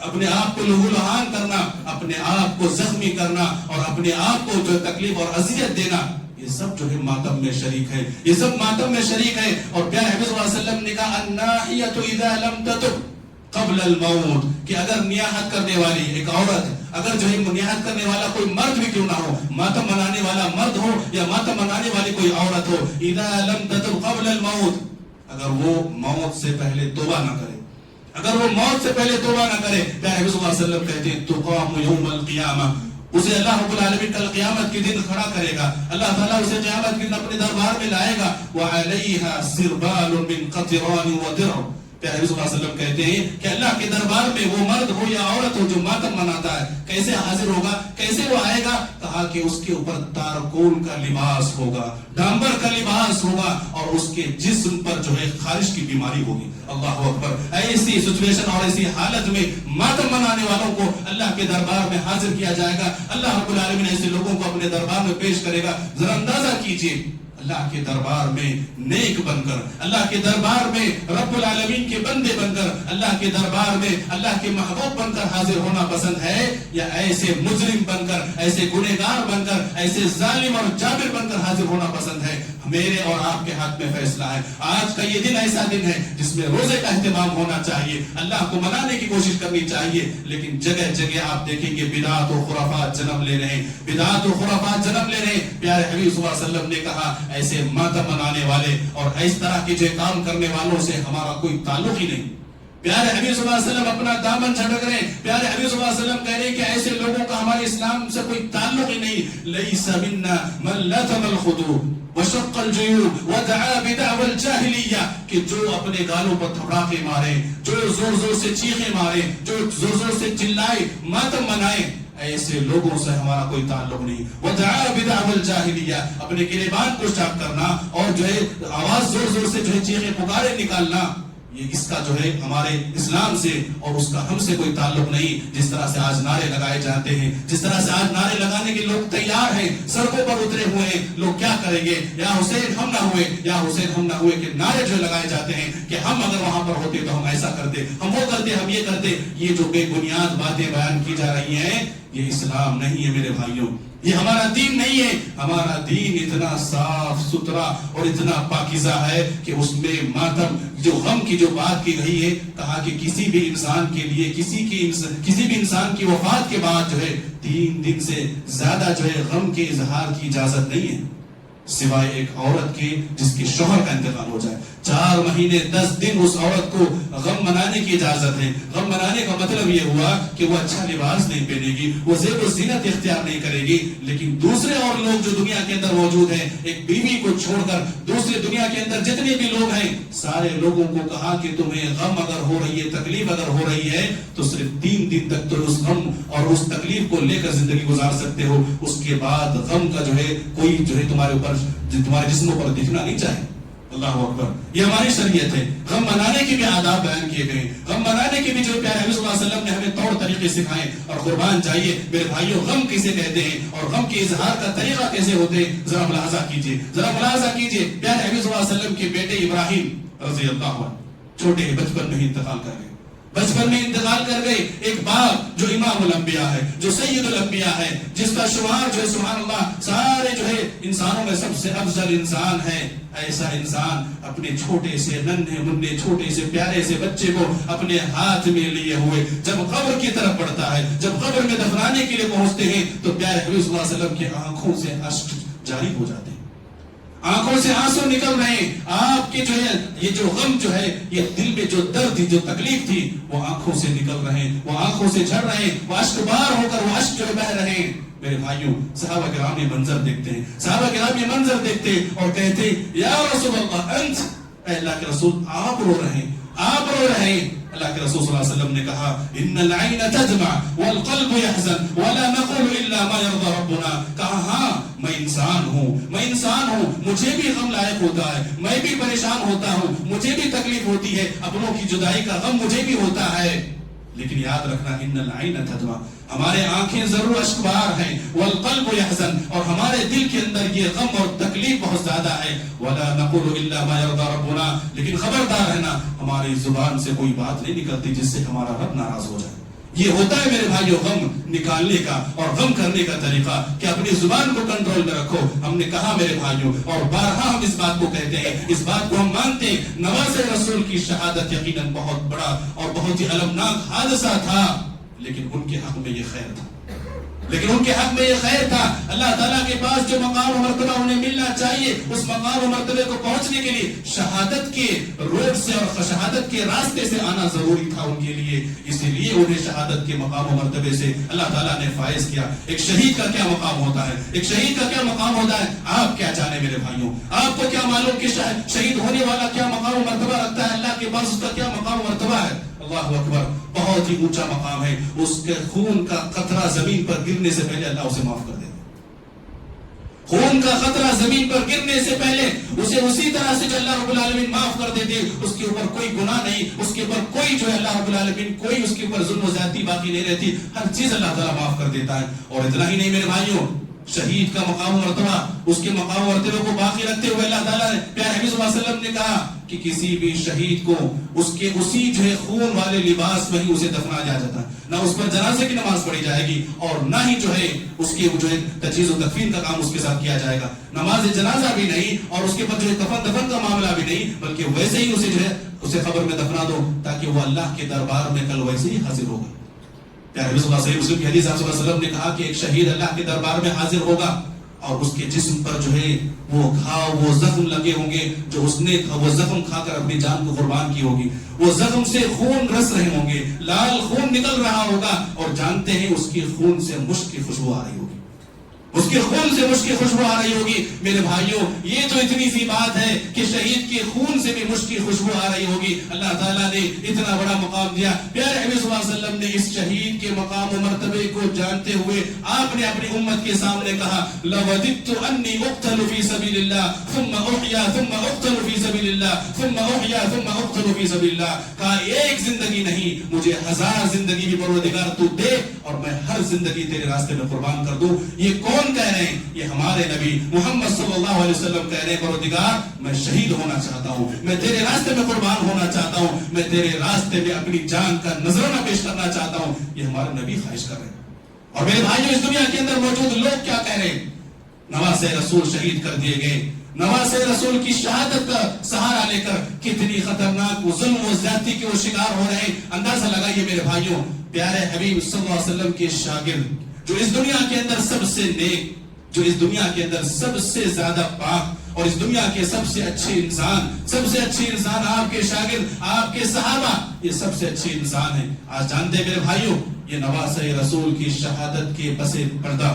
اپنے آپ کو لہو لہان کرنا, اپنے آپ کو زخمی کرنا, اور اپنے آپ کو جو تکلیف اور اذیت دینا, یہ سب جو ہے ماتم میں شریک ہے, یہ سب ماتم میں شریک ہے. اور پیارے حبیب صلی اللہ علیہ وسلم نے کہا الناحیۃ اذا لم تتب قبل الموت, کہ اگر نیاحت کرنے والی ایک عورت, اگر جو ہے نیاحت کرنے والا کوئی مرد بھی کیوں نہ ہو, ماتم منانے والا مرد ہو یا ماتم منانے والی کوئی عورت ہو, اذا لم تتب قبل الموت, اگر وہ موت سے پہلے توبہ نہ کرے, اگر وہ موت سے پہلے توبہ نہ کرے, پیارے نبی صلی اللہ علیہ وسلم کہتے ہیں تقام یوم القیامہ, اسے اللہ رب العالمین کل قیامت کے دن کھڑا کرے گا, اللہ تعالیٰ اسے قیامت کے دن اپنے دربار میں لائے گا. وعلیہا سربال من قطران ودرع, پیارے نبی صلی اللہ علیہ وسلم کہتے ہیں کہ اللہ کے دربار میں وہ مرد ہو یا عورت ہو جو ماتم مناتا ہے, کیسے حاضر ہوگا, کیسے وہ آئے گا, کہا کہ اس کے اوپر تارکون کا لباس ہوگا, ڈامبر کا لباس ہوگا, اور اس کے جسم پر جو ہے خارش کی بیماری ہوگی. اللہ اکبر. ایسی سچویشن اور ایسی حالت میں ماتم منانے والوں کو اللہ کے دربار میں حاضر کیا جائے گا. اللہ رب العالمین ایسے لوگوں کو اپنے دربار میں پیش کرے گا. ذرا اندازہ کیجئے, اللہ کے دربار میں نیک بن کر, اللہ کے دربار میں رب العالمین کے بندے بن کر, اللہ کے دربار میں اللہ کے محبوب بن کر حاضر ہونا پسند ہے, یا ایسے مجرم بن کر, ایسے گنہگار بن کر, ایسے ظالم اور جابر بن کر حاضر ہونا پسند ہے. میرے اور آپ کے ہاتھ میں فیصلہ ہے. آج کا یہ دن ایسا دن ہے جس میں روزے کا اہتمام ہونا چاہیے, اللہ کو منانے کی کوشش کرنی چاہیے, لیکن جگہ جگہ آپ دیکھیں گے بدعات و خرافات جنم لے رہے ہیں, بدعات و خرافات جنم لے رہے ہیں. پیارے حبیب صلی اللہ علیہ وسلم نے کہا ایسے ماتم منانے والے اور اس طرح کے جو کام کرنے والوں سے ہمارا کوئی تعلق ہی نہیں. پیارے حبیب صلی اللہ علیہ وسلم اپنا دامن جھٹک رہے ہیں. پیارے حبیب صلی اللہ علیہ وسلم کہہ رہے ہیں کہ ایسے لوگوں کا ہمارے اسلام سے کوئی تعلق ہی نہیں. لیس منا من لطم الخدود وشق الجیوب ودعا بدعوى الجاہلیہ, کہ جو اپنے گالوں پر تھپڑاتے مارے, جو زور زور سے چیخیں مارے, جو زور زور سے چلائے, ماتم منائے, ایسے لوگوں سے ہمارا کوئی تعلق نہیں. وَدَعَا بِدَعْوَ الْجَاهِلِيَّةِ اپنے گریبان کو چاک کرنا اور جو ہے آواز زور زور سے جو ہے چیخیں پکارے نکالنا، یہ اس کا جو ہے ہمارے اسلام سے اور اس کا ہم سے کوئی تعلق نہیں. جس طرح سے آج نعرے لگائے جاتے ہیں، جس طرح سے آج نعرے لگانے کے لوگ تیار ہیں، سڑکوں پر اترے ہوئے ہیں، لوگ کیا کریں گے، یا حسین ہم نہ ہوئے، یا حسین ہم نہ ہوئے، کہ نعرے جو لگائے جاتے ہیں کہ ہم اگر وہاں پر ہوتے تو ہم ایسا کرتے، ہم وہ کرتے، ہم یہ کرتے. یہ جو بے بنیاد باتیں بیان کی جا رہی ہیں، یہ اسلام نہیں ہے میرے بھائیوں، یہ ہمارا دین نہیں ہے. ہمارا دین اتنا صاف ستھرا اور اتنا پاکیزہ ہے کہ اس میں ماتم جو غم کی جو بات کی گئی ہے، کہا کہ کسی بھی انسان کے لیے کسی بھی انسان کی وفات کے بعد جو ہے 3 دن سے زیادہ جو ہے غم کے اظہار کی اجازت نہیں ہے، سوائے ایک عورت کے جس کے شوہر کا انتقال ہو جائے. 4 مہینے 10 دن اس عورت کو غم منانے کی اجازت ہے. غم منانے کا مطلب یہ ہوا کہ وہ اچھا لباس نہیں پہنے گی، وہ زیب و زینت اختیار نہیں کرے گی. لیکن دوسرے اور لوگ جو دنیا کے اندر موجود ہیں، ایک بیوی کو چھوڑ کر دوسرے دنیا کے اندر جتنے بھی لوگ ہیں، سارے لوگوں کو کہا کہ تمہیں غم اگر ہو رہی ہے، تکلیف اگر ہو رہی ہے، تو صرف 3 دن تک تو اس غم اور اس تکلیف کو لے کر زندگی گزار سکتے ہو. اس کے بعد غم کا جو ہے کوئی جو ہے تمہارے اوپر، تمہارے جسموں پر دکھنا نہیں چاہیے. اللہ اکبر. یہ ہماری شریعت ہے. غم منانے کے بھی آداب بیان کیے گئے، غم منانے کے بھی جو پیارے نبی صلی اللہ علیہ وسلم نے ہمیں طور طریقے سکھائے. اور قربان جائیے میرے بھائیوں، غم کسے کہتے ہیں اور غم کے اظہار کا طریقہ کیسے ہوتے ہیں، ذرا ملاحظہ کیجیے، ذرا ملاحظہ کیجیے. پیارے نبی صلی اللہ علیہ وسلم کے بیٹے ابراہیم رضی اللہ عنہ چھوٹے بچپن میں ہی انتقال کر گئے. بچپن میں انتقال کر گئے. ایک باپ جو امام الانبیاء ہے، جو سید الانبیاء ہے، جس کا شمار جو ہے سبحان اللہ سارے جو ہے انسانوں میں سب سے افضل انسان ہے، ایسا انسان اپنے چھوٹے سے ننھے منھے چھوٹے سے پیارے سے بچے کو اپنے ہاتھ میں لیے ہوئے جب قبر کی طرف بڑھتا ہے، جب قبر میں دفنانے کے لیے پہنچتے ہیں، تو پیارے حبیب صلی اللہ علیہ وسلم کی آنکھوں سے اشک جاری ہو جاتے ہیں، آنکھوں سے آنسو نکل رہے ہیں. آپ کے جو ہے یہ جو غم جو ہے، یہ دل میں جو درد تھی، جو تکلیف تھی، وہ آنکھوں سے نکل رہے ہیں، وہ آنکھوں سے جھڑ رہے ہیں، وہ اشک بار ہو کر وہ اشک جو ہے بہ رہے ہیں. میرے بھائیوں، صحابہ کرام یہ منظر دیکھتے ہیں، صحابہ کرام یہ منظر دیکھتے ہیں اور کہتے ہیں یا رسول اللہ انت، اے اللہ کے رسول آپ رو رہے ہیں، آپ رو رہے ہیں. اللہ کے رسول صلی اللہ علیہ وسلم نے کہا ان العین تدمع والقلب يحزن ولا نقول الا ما يرضى ربنا. کہا ہاں میں انسان ہوں، مجھے بھی غم لاحق ہوتا ہے، میں بھی پریشان ہوتا ہوں، مجھے بھی تکلیف ہوتی ہے، اپنوں کی جدائی کا غم مجھے بھی ہوتا ہے. لیکن یاد رکھنا ان العین تدمع، ہمارے آنکھیں ضرور اشکبار ہیں، والقلب يحزن، اور ہمارے دل کے اندر یہ غم اور تکلیف بہت زیادہ ہے. ولا نقول الا ما يرضى ربنا، لیکن خبردار رہنا ہماری زبان سے کوئی بات نہیں نکلتی جس سے ہمارا رب ناراض ہو جائے. یہ ہوتا ہے میرے بھائیو غم نکالنے کا اور غم کرنے کا طریقہ کہ اپنی زبان کو کنٹرول میں رکھو. ہم نے کہا میرے بھائیو، اور بارہا ہم اس بات کو کہتے ہیں، اس بات کو ہم مانتے ہیں، نواز رسول کی شہادت یقیناً بہت بڑا اور بہت ہی المناک حادثہ تھا، لیکن ان کے حق میں یہ خیر تھا، اللہ تعالیٰ کے پاس جو مقام و مرتبہ انہیں ملنا چاہیے، اس مقام و مرتبے کو پہنچنے کے لیے شہادت کے روڈ سے اور شہادت کے راستے سے آنا ضروری تھا ان کے لیے. اسی لیے انہیں شہادت کے مقام و مرتبے سے اللہ تعالیٰ نے فائز کیا. ایک شہید کا کیا مقام ہوتا ہے، ایک شہید کا کیا مقام ہوتا ہے، آپ کیا جانے میرے بھائیوں، آپ کو کیا معلوم کہ شہید ہونے والا کیا مقام و مرتبہ رکھتا ہے، اللہ کے پاس اس کا کیا مقام و مرتبہ ہے. اللہ اکبر، بہت ہی اونچا مقام ہے. اس کے خون کا قطرہ زمین پر گرنے سے پہلے اللہ اسے معاف کر دے. خون کا قطرہ زمین پر گرنے سے پہلے اسے اسی طرح سے جو اللہ رب العالمین معاف کر دیتے. اس کے اوپر کوئی گناہ نہیں، اس کے اوپر کوئی جو ہے اللہ رب العالمین کوئی اس کے اوپر ظلم و زیادتی باقی نہیں رہتی، ہر چیز اللہ تعالیٰ معاف کر دیتا ہے. اور اتنا ہی نہیں میرے بھائیوں، شہید کا مقام و مرتبہ، اس کے مقام و مرتبے کو باقی رکھتے ہوئے اللہ تعالیٰ نے پیارے نبی صلی اللہ علیہ وسلم نے کہا کہ کسی بھی شہید کو اس کے اسی جو ہے خون والے لباس میں ہی اسے دفنایا جاتا ہے، نہ اس پر جنازے کی نماز پڑھی جائے گی اور نہ ہی جو ہے اس کی جو ہے تجہیز و تکفین کا کام اس کے ساتھ کیا جائے گا. نماز جنازہ بھی نہیں اور اس کے پر جو ہے کفن دفن کا معاملہ بھی نہیں، بلکہ ویسے ہی اسے جو ہے اسے قبر میں دفنا دو تاکہ وہ اللہ کے دربار میں کل ویسے ہی حاضر ہوگا. پیارے نبی صلی اللہ علیہ وسلم کی حدیث صلی اللہ علیہ وسلم نے کہا کہ ایک شہید اللہ کے دربار میں حاضر ہوگا اور اس کے جسم پر جو ہے وہ گھاؤ، وہ زخم لگے ہوں گے جو اس نے وہ زخم کھا کر اپنی جان کو قربان کی ہوگی. وہ زخم سے خون رس رہے ہوں گے، لال خون نکل رہا ہوگا اور جانتے ہیں اس کی خون سے مشک کی خوشبو آ رہی ہوگی. اس کے خون سے مشک کی خوشبو آ رہی ہوگی. میرے بھائیوں یہ جو اتنی سی بات ہے کہ شہید کے خون سے بھی مشک کی خوشبو آ رہی ہوگی. اللہ تعالیٰ نے اتنا بڑا مقام دیا. پیارے نبی صلی اللہ علیہ وسلم نے اس شہید کے مقام و مرتبے کو جانتے ہوئے آپ نے اپنی امت کے سامنے کہا لَوَدِدْتُ أَنِّي أُقْتَلُ فِي سَبِيلِ اللَّهِ ثُمَّ أُحْيَا ثُمَّ أُقْتَلُ فِي سَبِيلِ اللَّهِ ثُمَّ أُحْيَا ثُمَّ أُقْتَلُ فِي سَبِيلِ اللَّهِ. کہا ایک زندگی نہیں مجھے 1000 زندگی بھی پروردگار تو دے اور میں ہر زندگی تیرے راستے میں قربان کر دوں. یہ کون کہہ رہے ہیں؟ یہ ہمارے نبی محمد صلی اللہ علیہ وسلم کہہ رہے ہیں پروردگار میں شہید ہونا چاہتا ہوں, میں تیرے راستے میں قربان ہونا چاہتا ہوں, میں تیرے راستے میں اپنی جان کا نذرانہ پیش کرنا چاہتا ہوں. یہ ہمارے نبی خواہش کر رہے ہیں. اور میرے بھائیوں اس دنیا کے اندر موجود لوگ کیا کہہ رہے ہیں؟ نواسے رسول شہید کر دیے گئے. نواسے رسول کی شہادت کا سہارا لے کر کتنی خطرناک ظلم و زیادتی کے وہ شکار ہو رہے ہیں. اندازہ لگائیے میرے بھائیوں, پیارے حبیب صلی اللہ علیہ وسلم کے شاگرد جو اس دنیا کے اندر سب سے نیک, جو اس دنیا کے اندر سب سے زیادہ پاک اور اس دنیا کے سب سے اچھے انسان آپ کے شاگرد, آپ کے صحابہ, یہ سب سے اچھے انسان ہیں. آج جانتے ہیں میرے بھائیوں یہ نواسے رسول کی شہادت کے پس پردہ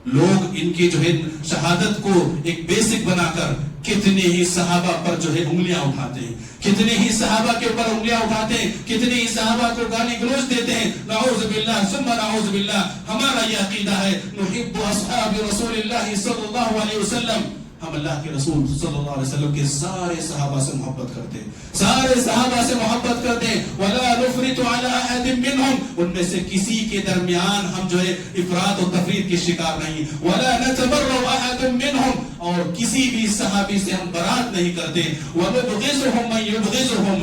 لوگ ان کی جو ہے شہادت کو ایک بیسک بنا کر کتنے ہی صحابہ پر جو ہے انگلیاں اٹھاتے ہیں, کتنے ہی صحابہ کے اوپر انگلیاں اٹھاتے ہیں, کتنے ہی صحابہ کو گالی گلوچ دیتے ہیں. نعوذ باللہ ثم نعوذ باللہ. ہمارا یہ عقیدہ ہے نحب اصحاب رسول اللہ صلی اللہ علیہ وسلم, ہم اللہ کے رسول صلی اللہ علیہ وسلم کے سارے صحابہ سے محبت کرتے ہیں, سارے صحابہ سے محبت کرتے ہیں. ولا نفرط علی احد منهم, ان میں سے کسی کے درمیان ہم جو ہے افراط و تفریط کے شکار نہیں. ولا نتبرأ احد منهم, اور کسی بھی صحابی سے ہم برات نہیں کرتے. ونبغضهم من يبغضهم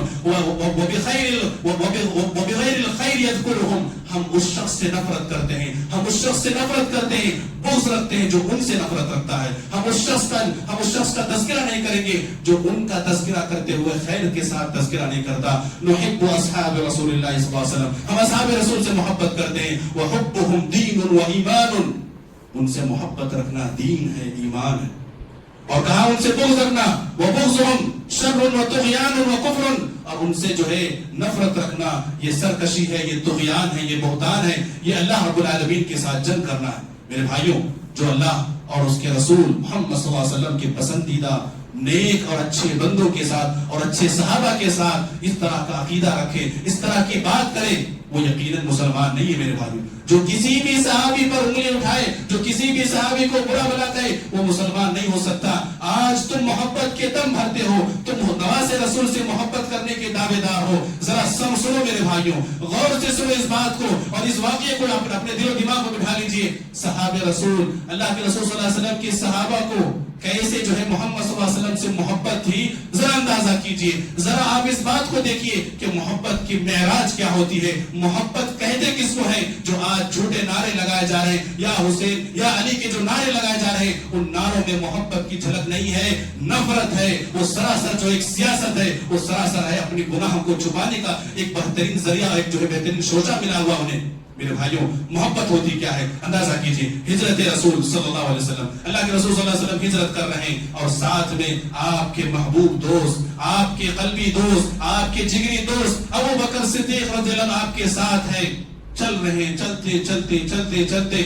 وبغیر الخیر يذكرهم, ہم اس شخص سے نفرت کرتے ہیں, ہم اس شخص سے نفرت کرتے ہیں, بغض رکھتے ہیں جو ان سے نفرت رکھتا ہے. ہم اس شخص کا تذکرہ نہیں کریں گے جو ان کا تذکرہ کرتے ہوئے خیر کے ساتھ تذکرہ نہیں کرتا. نحب اصحاب رسول اللہ صلی اللہ علیہ وسلم, ہم اصحاب رسول سے محبت کرتے ہیں. وحبهم دین و ایمان, ان سے محبت رکھنا دین ہے, ایمان ہے. اور کہا ان سے بغض رکھنا وبغضهم شر و طغیان و کفر, اور ان سے جو ہے نفرت رکھنا یہ سرکشی ہے, یہ طغیان ہے, یہ بہتان ہے, یہ اللہ رب العالمین کے ساتھ جنگ کرنا ہے. میرے بھائیوں جو اللہ اور اس کے رسول محمد صلی اللہ علیہ وسلم کے پسندیدہ نیک اور اچھے بندوں کے ساتھ اور اچھے صحابہ کے ساتھ اس طرح کا عقیدہ رکھے, اس طرح کی بات کرے, وہ یقیناً مسلمان نہیں ہے. میرے بھائیوں جو کسی بھی صحابی پر انگلی اٹھائے, جو کسی بھی صحابی کو برا بھلا کہے, وہ مسلمان نہیں ہو سکتا. آج تم محبت کے دم بھرتے ہو, تم نواسے رسول سے محبت کرنے کے دعوے دار ہو. ذرا سنو میرے بھائیوں, غور سے سنو اس بات کو اور اس واقعے کو اپنے دل و دماغ میں بٹھا لیجئے. صحابہ رسول, اللہ کے رسول صلی اللہ علیہ وسلم کے صحابہ کو کیسے جو ہے محمد صلی اللہ علیہ وسلم سے محبت تھی, ذرا اندازہ کیجئے. ذرا آپ اس بات کو دیکھیے کہ محبت کی معراج کیا ہوتی ہے. محبت کہتے کس کو ہے؟ جو آج جھوٹے نعرے لگائے جا رہے ہیں, یا حسین یا علی کے جو نعرے لگائے جا رہے ہیں, ان نعروں میں محبت کی جھلک نہیں ہے, نفرت ہے. وہ سراسر جو ایک سیاست ہے, وہ سراسر ہے اپنی گناہوں کو چھپانے کا ایک بہترین ذریعہ, ایک جو ہے بہترین شوچہ ملا ہوا انہیں. میرے بھائیوں محبت ہوتی کیا ہے اندازہ کیجئے. ہجرت رسول صلی اللہ علیہ وسلم, اللہ کے رسول صلی اللہ علیہ وسلم ہجرت کر رہے ہیں اور ساتھ میں آپ کے محبوب دوست, آپ کے قلبی دوست, آپ کے جگری دوست ابو بکر صدیق رضی اللہ عنہ آپ کے ساتھ ہے. چل رہے ہیں, چلتے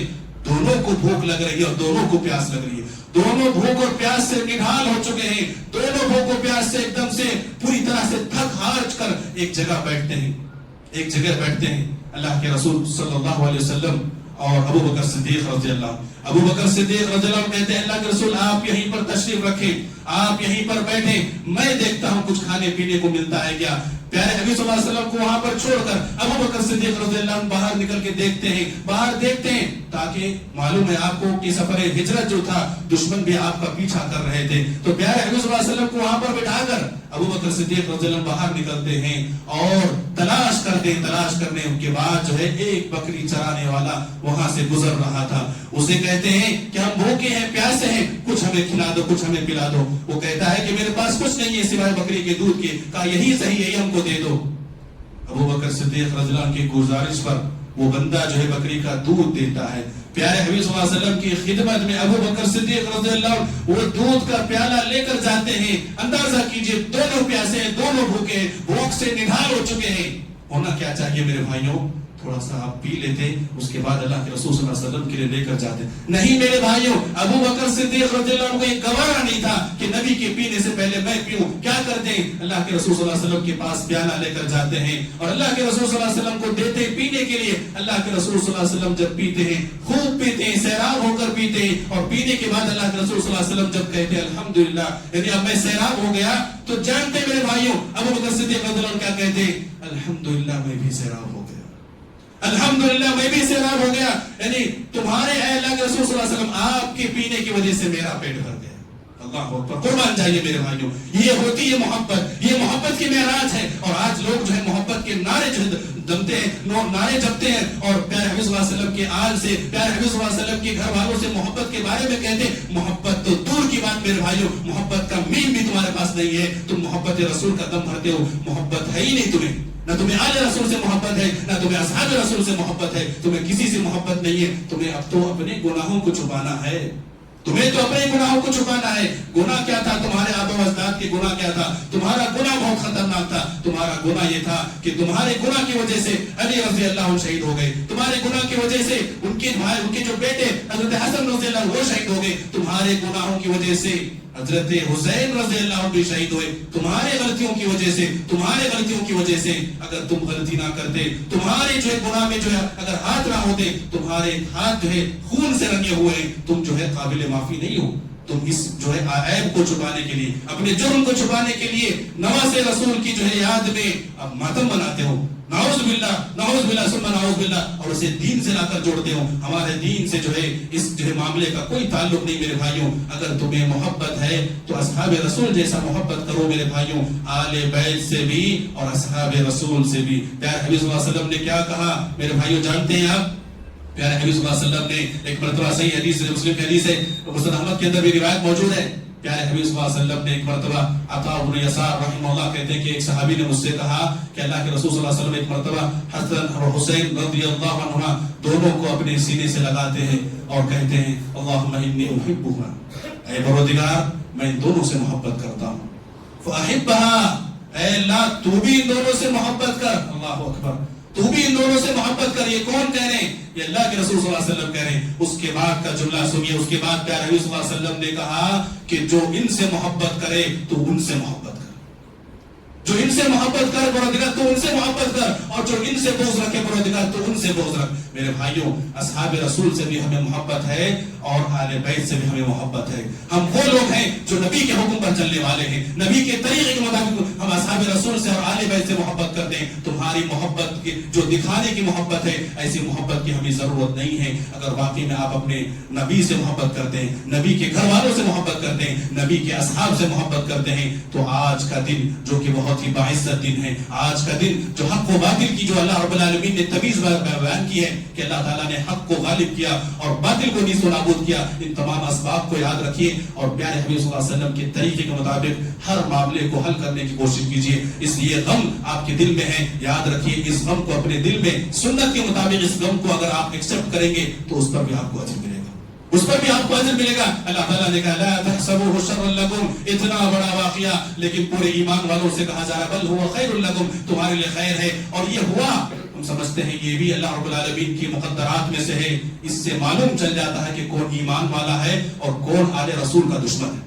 دونوں کو بھوک لگ رہی ہے اور دونوں کو پیاس لگ رہی ہے. دونوں بھوک اور پیاس سے نڈھال ہو چکے ہیں. دونوں بھوک اور پیاس سے ایک دم سے پوری طرح سے تھک ہار کر ایک جگہ بیٹھتے ہیں. اللہ کے رسول صلی اللہ علیہ وسلم اور ابو بکر صدیق رضی اللہ عنہ کہتے ہیں اللہ کے رسول آپ یہیں پر تشریف رکھیں, آپ یہیں پر بیٹھیں, میں دیکھتا ہوں کچھ کھانے پینے کو ملتا ہے کیا. پیارے نبی صلی اللہ علیہ وسلم کو وہاں پر چھوڑ کر ابو بکر صدیق رضی اللہ عنہ باہر نکل کے دیکھتے ہیں تاکہ معلوم ہے آپ کو کہ سفر ہجرت جو تھا دشمن بھی آپ کا پیچھا کر رہے تھے. تو پیارے نبی صلی اللہ علیہ وسلم کو وہاں پر بٹھا کر ابو بکر صدیق رضی اللہ عنہ باہر نکلتے ہیں اور تلاش کرنے کے بعد جو ہے ایک بکری چرانے والا وہاں سے گزر رہا تھا. اسے کہتے ہیں کہ ہم بھوکے ہیں, پیاسے ہیں, کچھ ہمیں کھلا دو, کچھ ہمیں پلا دو. وہ کہتا ہے کہ میرے پاس کچھ نہیں ہے سوائے بکری کے دودھ کے. کہا یہی صحیح ہے, یہی ہم کو دے دو. ابو بکر صدیق رضی اللہ عنہ کی گزارش پر وہ بندہ جو ہے بکری کا دودھ دیتا ہے. پیارے حبیب صلی اللہ علیہ وسلم کی خدمت میں ابو بکر صدیق رضی اللہ عنہ وہ دودھ کا پیالہ لے کر جاتے ہیں. اندازہ کیجئے دونوں پیاسے ہیں, دونوں بھوکے ہیں, بھوک سے نڈھال ہو چکے ہیں. ہونا کیا چاہیے میرے بھائیوں, تھوڑا سا آپ پی لیتے, اس کے بعد اللہ کے رسول صلی اللہ علیہ وسلم کے لیے لے کر جاتے. نہیں میرے بھائیوں, ابو بکر صدیق رضی اللہ عنہ کو یہ گوارا نہیں تھا کہ نبی کے پینے سے پہلے میں پیوں. کیا کرتے ہیں, اللہ کے رسول صلی اللہ علیہ وسلم کے پاس پیالہ لے کر جاتے ہیں اور اللہ کے رسول صلی اللہ علیہ وسلم کو دیتے ہیں پینے کے لیے. اللہ کے رسول صلی اللہ علیہ وسلم جب پیتے ہیں, خوب پیتے ہیں, سیراب ہو کر پیتے ہیں, اور پینے کے بعد اللہ کے رسول صلی اللہ علیہ وسلم جب کہتے ہیں الحمدللہ, یعنی اب میں سیراب ہو گیا, تو جانتے میرے بھائیوں ابو بکر صدیق رضی اللہ عنہ کیا کہتے ہیں, الحمدللہ میں بھی سیراب ہو گیا, الحمدللہ میں بھی سیراب ہو گیا. یعنی تمہارے اے اللہ کے رسول صلی اللہ علیہ وسلم, آپ کے پینے کی وجہ سے میرا پیٹ بھر گیا. اللہ اکبر, قربان جائیے میرے بھائیوں. یہ ہوتی ہے محبت, یہ محبت کی معراج ہے. اور آج لوگ جو ہے محبت کے نعرے دمتے ہیں, نعرے جپتے ہیں, اور پیارے حبیب صلی اللہ علیہ وسلم کے آل سے, پیارے حبیب صلی اللہ علیہ وسلم کے گھر والوں سے محبت کے بارے میں کہتے ہیں. محبت تو دور کی بات میرے بھائیوں, محبت کا مین بھی تمہارے پاس نہیں ہے. تم محبت رسول کا دم بھرتے ہو, محبت ہے ہی نہیں تمہیں. نہ تمہیں آل رسول سے محبت ہے, نہ تمہیں اصحاب رسول سے محبت ہے, تمہیں کسی سے محبت نہیں ہے. تمہیں اب تو اپنے گناہوں کو چھپانا ہے, تمہیں تو اپنے گناہوں کو چھپانا ہے. گناہ کیا تھا تمہارے آبا و اجداد کے, گناہ کیا تھا تمہارا؟ گناہ بہت خطرناک تھا. تمہارا گناہ یہ تھا کہ تمہارے گناہ کی وجہ سے علی رضی اللہ عنہ شہید ہو گئے. تمہارے گناہ کی وجہ سے ان کے بھائی, ان کے جو بیٹے حضرت حسن رضی اللہ عنہ وہ شہید ہو گئے. تمہارے گناہوں کی وجہ سے حضرت حسین رضی اللہ عنہ بھی شہید ہوئے. تمہارے غلطیوں کی وجہ سے, تمہارے غلطیوں کی وجہ سے, اگر تم غلطی نہ کرتے, تمہارے جو ہے گناہ میں جو ہے اگر ہاتھ نہ ہوتے, تمہارے ہاتھ جو ہے خون سے رنگے ہوئے ہیں, تم جو ہے قابل معافی نہیں ہو. تم اس جو ہے عیب کو چھپانے کے لیے, اپنے جرم کو چھپانے کے لیے نواز رسول کی جو ہے یاد میں اب ماتم مناتے ہو. نعوذ باللہ, نعوذ باللہ ثم نعوذ باللہ, اور اسے دین سے لا کر جوڑتے ہو. ہمارے دین سے جو ہے اس جو ہے معاملے کا کوئی تعلق نہیں میرے بھائیوں. اگر تمہیں محبت ہے تو اصحاب رسول جیسا محبت کرو میرے بھائیوں, آل بیت سے بھی اور اصحاب رسول سے بھی. پیارے حبیب صلی اللہ علیہ وسلم نے کیا کہا میرے بھائیوں, جانتے ہیں آپ؟ پیارے حبیب صلی اللہ علیہ وسلم نے ایک مرتبہ, صحیح حدیث ہے, مسلم کی حدیث ہے, مسند احمد کے اندر بھی روایت موجود ہے. پیارے حبیب صلی اللہ علیہ وسلم نے ایک مرتبہ, عطا بن یسار رحمہ اللہ کہتے ہیں کہ ایک صحابی نے مجھ سے کہا کہ اللہ کے رسول صلی اللہ علیہ وسلم ایک مرتبہ حسن اور حسین رضی اللہ عنہما دونوں کو اپنے سینے سے لگاتے ہیں اور کہتے ہیں اللہم انی احبہما, اے پروردگار میں ان دونوں سے محبت کرتا ہوں. فاحبھا, اے اللہ تو بھی ان دونوں سے محبت کر. اللہ اکبر, تو بھی ان دونوں سے محبت کر. یہ کون کہہ رہے ہیں؟ یہ اللہ کے رسول صلی اللہ علیہ وسلم کہہ رہے ہیں. اس کے بعد کا جملہ سنیے, اس کے بعد پیارے نبی صلی اللہ علیہ وسلم نے کہا کہ جو ان سے محبت کرے تو ان سے محبت کر, جو ان سے محبت کر پروردگار تو ان سے محبت کر, اور جو ان سے بغض رکھے پروردگار تو ان سے بغض رکھ. میرے بھائیوں, اصحاب رسول سے بھی ہمیں محبت ہے اور آل بیت سے بھی ہمیں محبت ہے. ہم وہ لوگ ہیں جو نبی کے حکم پر چلنے والے ہیں, نبی کے طریقے کے مطابق ہم اصحاب رسول سے اور آل بیت سے محبت کرتے ہیں. تمہاری محبت کی جو دکھانے کی محبت ہے, ایسی محبت کی ہمیں ضرورت نہیں ہے. اگر واقعی میں آپ اپنے نبی سے محبت کرتے ہیں, نبی کے گھر والوں سے محبت کرتے ہیں, نبی کے اصحاب سے محبت کرتے ہیں, تو آج کا دن جو کہ بہت ہی باعزت دن ہے, آج کا دن جو حق و باطل کی جو اللہ رب العالمین نے تمیز بیان کی ہے کہ اللہ تعالیٰ نے حق کو غالب کیا اور باطل کو نیست و نابود کیا, ان تمام اسباب کو یاد رکھیے اور پیارے حبیب صلی اللہ علیہ وسلم کے طریقے کے مطابق ہر معاملے کو حل کرنے کی کوشش کیجیے. اس لیے غم آپ کے دل میں ہے, یاد رکھیے اس غم کو اپنے دل میں سنت کے مطابق اس غم کو اگر آپ ایکسپٹ کریں گے تو اس پر بھی آپ کو اجر ملے گا, اس پر بھی آپ کو اجر ملے گا. اللہ تعالیٰ نے کہا لا تحسبوه شرا لكم, اتنا بڑا واقعہ, لیکن پورے ایمان والوں سے کہا جا رہا بل هو خیر لكم, تمہارے لیے خیر ہے. اور یہ ہوا, ہم سمجھتے ہیں یہ بھی اللہ رب العالمین کی مقدرات میں سے ہے. اس سے معلوم چل جاتا ہے کہ کون ایمان والا ہے اور کون آل رسول کا دشمن ہے.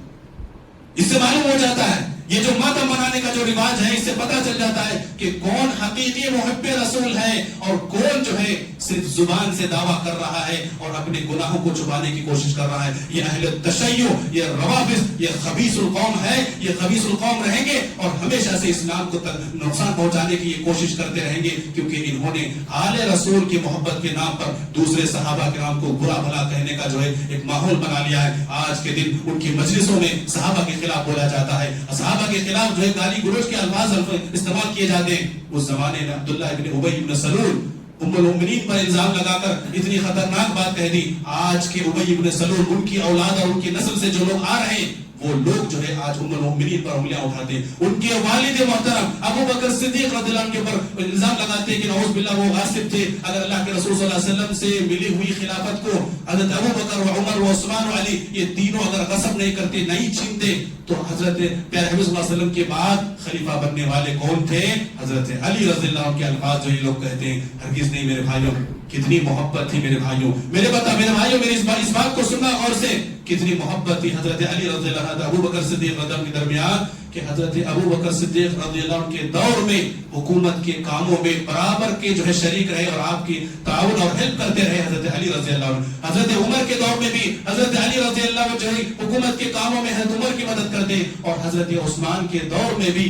اس سے معلوم ہو جاتا ہے. یہ جو ماتم منانے کا جو رواج ہے, اس سے پتا چل جاتا ہے کہ کون حقیقی محب رسول ہے اور کون جو ہے صرف زبان سے دعویٰ کر رہا ہے اور اپنے گناہوں کو چھپانے کی کوشش کر رہا ہے. یہ اہل تشیع, یہ روافض, یہ خبیث القوم ہے, یہ خبیث القوم رہیں گے اور ہمیشہ سے اسلام کو نقصان پہنچانے کی یہ کوشش کرتے رہیں گے, کیونکہ انہوں نے آل رسول کی محبت کے نام پر دوسرے صحابہ کے نام کو برا بھلا کہنے کا جو ہے ایک ماحول بنا لیا ہے. آج کے دن ان کی مجلسوں میں صحابہ کے خلاف بولا جاتا ہے, صحابہ کے خلاف جو ہے گالی گلوچ کے الفاظ استعمال کیے جاتے ہیں. اس زمانے میں عبداللہ ابن ابی ابن سلول ام المؤمنین پر الزام لگا کر اتنی خطرناک بات کہہ دی. آج کے ابی ابن سلول, ان کی اولاد اور ان کی نسل سے جو لوگ آ رہے ہیں وہ لوگ جو ہے آج ام المؤمنین پر انگلیاں اٹھاتے ہیں. ان کے والد محترم ابو بکر صدیق رضی اللہ عنہ کے اوپر الزام لگاتے ہیں کہ نعوذ باللہ وہ غاصب تھے. اگر اللہ کے رسول صلی اللہ علیہ وسلم سے ملی ہوئی خلافت کو حضرت ابو بکر و عمر و عثمان و علی یہ تینوں اگر غصب نہیں کرتے, نہیں چھینتے, تو حضرت پیارے حبیب صلی اللہ علیہ وسلم کے بعد خلیفہ بننے والے کون تھے؟ حضرت علی رضی اللہ عنہ کے الفاظ جو یہ لوگ کہتے ہیں ہرگز نہیں. میرے بھائیوں کتنی محبت تھی میرے بھائیوں, میرے بھائیوں میری اس بات کو سننا غور سے, کتنی محبت تھی حضرت علی رضی اللہ عنہ ابو بکر صدیق رضی اللہ عنہ کے درمیان, کہ حضرت ابو بکر صدیق رضی اللہ عنہ کے دور میں حکومت کے کاموں میں برابر کے جو ہے شریک رہے اور آپ کی تعاون اور ہیلپ کرتے رہے حضرت علی رضی اللہ عنہ. حضرت عمر کے دور میں بھی حضرت علی رضی اللہ عنہ جو ہے حکومت کے کاموں میں حضرت عمر کی مدد کرتے, اور حضرت عثمان کے دور میں بھی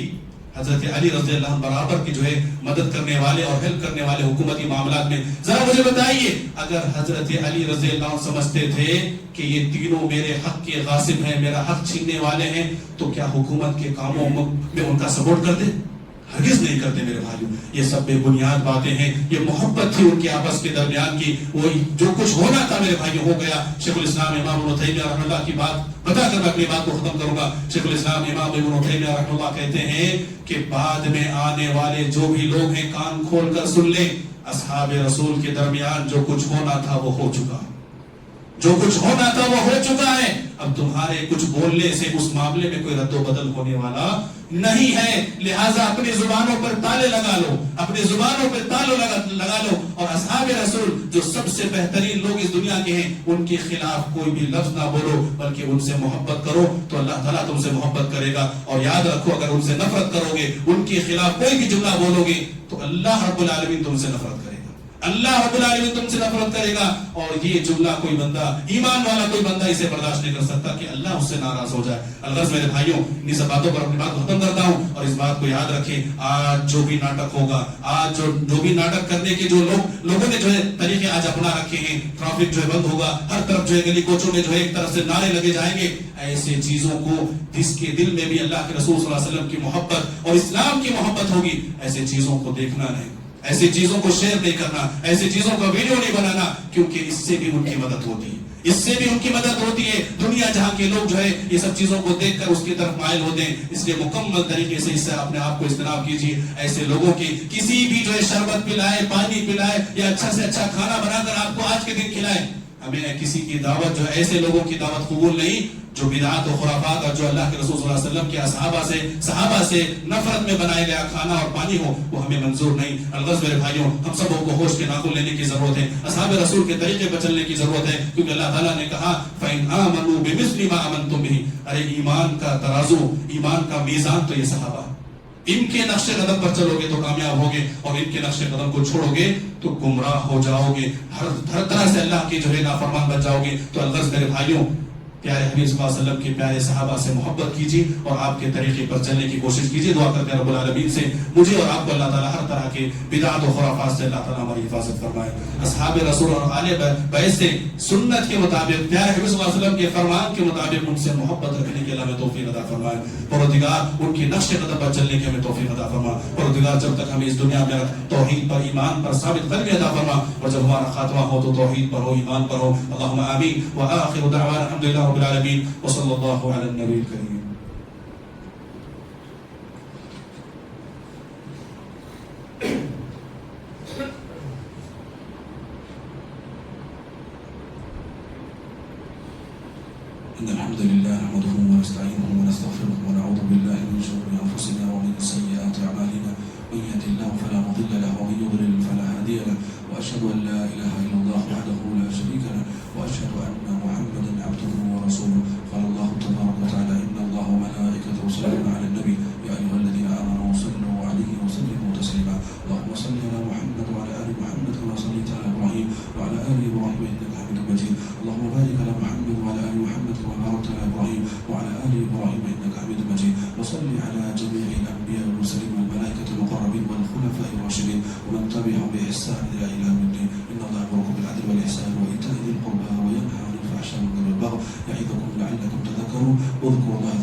حضرت علی رضی اللہ عنہ برابر کی جو ہے مدد کرنے والے اور ہیلپ کرنے والے حکومتی معاملات میں. ذرا مجھے بتائیے اگر حضرت علی رضی اللہ عنہ سمجھتے تھے کہ یہ تینوں میرے حق کے غاصب ہیں, میرا حق چھیننے والے ہیں, تو کیا حکومت کے کاموں میں ان کا سپورٹ کرتے؟ ہرگز نہیں کرتے میرے بھائیوں. یہ سب بے بنیاد باتیں ہیں. یہ محبت تھی ان کے آپس کے درمیان کی, وہ جو کچھ ہونا تھا میرے بھائیوں ہو گیا. شیخ الاسلام امام ابن تیمیہ رحمہ اللہ کی بات بتا کر میں اپنی بات کو ختم کروں گا. شیخ الاسلام امام ابن تیمیہ رحمہ اللہ کہتے ہیں کہ بعد میں آنے والے جو بھی لوگ ہیں کان کھول کر سن لیں, اصحاب رسول کے درمیان جو کچھ ہونا تھا وہ ہو چکا, جو کچھ ہونا تھا وہ ہو چکا ہے. اب تمہارے کچھ بولنے سے اس معاملے میں کوئی رد و بدل ہونے والا نہیں ہے. لہٰذا اپنی زبانوں پر تالے لگا لو, اپنی زبانوں پر تالو لگا لو, اور اصحاب رسول جو سب سے بہترین لوگ اس دنیا کے ہیں ان کے خلاف کوئی بھی لفظ نہ بولو, بلکہ ان سے محبت کرو تو اللہ تعالیٰ تم سے محبت کرے گا. اور یاد رکھو اگر ان سے نفرت کرو گے, ان کے خلاف کوئی بھی جملہ بولو گے, تو اللہ رب العالمین تم سے نفرت کرے گا, اللہ رب العالمین تم سے نفرت کرے گا. اور یہ جملہ کوئی بندہ ایمان والا کوئی بندہ اسے برداشت نہیں کر سکتا کہ اللہ اس سے ناراض ہو جائے. الغرض میرے بھائیوں انہی سب باتوں پر اپنی بات کو ختم کرتا ہوں, اور اس بات کو یاد رکھیں آج جو بھی ناٹک ہوگا, آج جو بھی ناٹک کرنے کے جو لوگوں نے جو ہے طریقے آج اپنا رکھے ہیں, ٹریفک جو ہے بند ہوگا, ہر طرف جو ہے گلی کوچوں میں جو ہے ایک طرف سے نعرے لگے جائیں گے, ایسے چیزوں کو جس کے دل میں بھی اللہ کے رسول صلی اللہ علیہ وسلم کی محبت اور اسلام کی محبت ہوگی, ایسے چیزوں کو دیکھنا نہیں, ایسی چیزوں کو شیئر نہیں کرنا, ایسی چیزوں کا ویڈیو نہیں بنانا, کیونکہ اس سے بھی ان کی مدد ہوتی ہے, اس سے بھی ان کی مدد ہوتی ہے. دنیا جہاں کے لوگ جو ہے یہ سب چیزوں کو دیکھ کر اس کی طرف مائل ہوتے ہیں, اس لیے مکمل طریقے سے اس سے اپنے آپ کو اجتناب کیجیے. ایسے لوگوں کی کسی بھی جو ہے شربت پلائے, پانی پلائے, یا اچھا سے اچھا کھانا بنا کر آپ کو آج کے دن کھلائے, ہمیں کسی کی دعوت جو ہے ایسے لوگوں کی دعوت قبول نہیں جو بدعات و خرافات اور جو اللہ کے رسول صلی اللہ علیہ وسلم کے صحابہ سے نفرت میں بنایا گیا کھانا اور پانی ہو, وہ ہمیں منظور نہیں. الغرض میرے بھائیوں ہم سب کو ہوش کے ناخن لینے کی ضرورت ہے, اصحاب رسول کے طریقے پر چلنے کی ضرورت ہے, کیونکہ اللہ تعالیٰ نے کہا فَإِنْ آمَنُوا بِمِثْلِ مَا آمَنْتُمْ بِهِ, ارے ایمان کا ترازو, ایمان کا میزان تو یہ صحابہ, ان کے نقش قدم پر چلو گے تو کامیاب ہوگے, اور ان کے نقش قدم کو چھوڑو گے تو گمراہ ہو جاؤ گے, ہر طرح سے اللہ کی جو ہے نافرمان بن جاؤ گے. تو الغرض میرے بھائیوں پیارے حبیب صلی اللہ علیہ وسلم کے پیارے صحابہ سے محبت کیجیے اور آپ کے طریقے پر چلنے کی کوشش کیجیے. دعا کرتے ہیں رب العالمین سے مجھے اور آپ کو اللہ تعالیٰ ہر طرح کے بدعات و خرافات سے اللہ تعالیٰ ہماری حفاظت فرمائے. اصحاب رسول اور آل بیت سے سنت کے مطابق پیارے حبیب صلی اللہ علیہ وسلم کے فرمان کے مطابق ان سے محبت رکھنے کے اللہ ہمیں توفیق عطا فرمائے. پروردگار ان کے نقش قدم پر چلنے کی ہمیں توفیق عطا فرما. پروردگار جب تک ہمیں اس دنیا میں توحید پر, ایمان پر ثابت قدمی عطا فرما, اور جب ہمارا خاتمہ ہو تو توحید پر ہو, ایمان پر ہو. اللہم آمین. وآخر دعوانا الحمدللہ رب العالمین وصلی اللہ علی النبی الکریم. إن الحمد لله نحمده ونستعينه ونستغفره ونعوذ بالله من شرور أنفسنا ومن سيئات أعمالنا, من يهده الله فلا مضل له ومن يضلل فلا هادي له, وأشهد أن لا إله إلا الله وحده لا شريك له, وأشهد أن محمدا عبده ورسوله. قال الله تبارك وتعالى إن الله وملائكته يصلون على النبي يا أيها الذين آمنوا صلوا عليه وسلموا تسليما. اللهم صل على محمد وعلى آل محمد كما صليت على إبراهيم وعلى آل إبراهيم إنك حميد مجيد. اللهم بارك على محمد وعلى آل محمد كما باركت على إبراهيم وعلى آل إبراهيم إنك حميد مجيد. وصل على جميع الأنبياء والمرسلين والملائكة المقربين والخلفاء الراشدين ومن تبعهم بإحسان إلى يوم الدين. إن الله يأمركم بالعدل والإحسان وإيتاء ذي القربى وينهى عن الفحشاء والمنكر والبغي يعظكم لعلكم تذكرون. اذكروا الله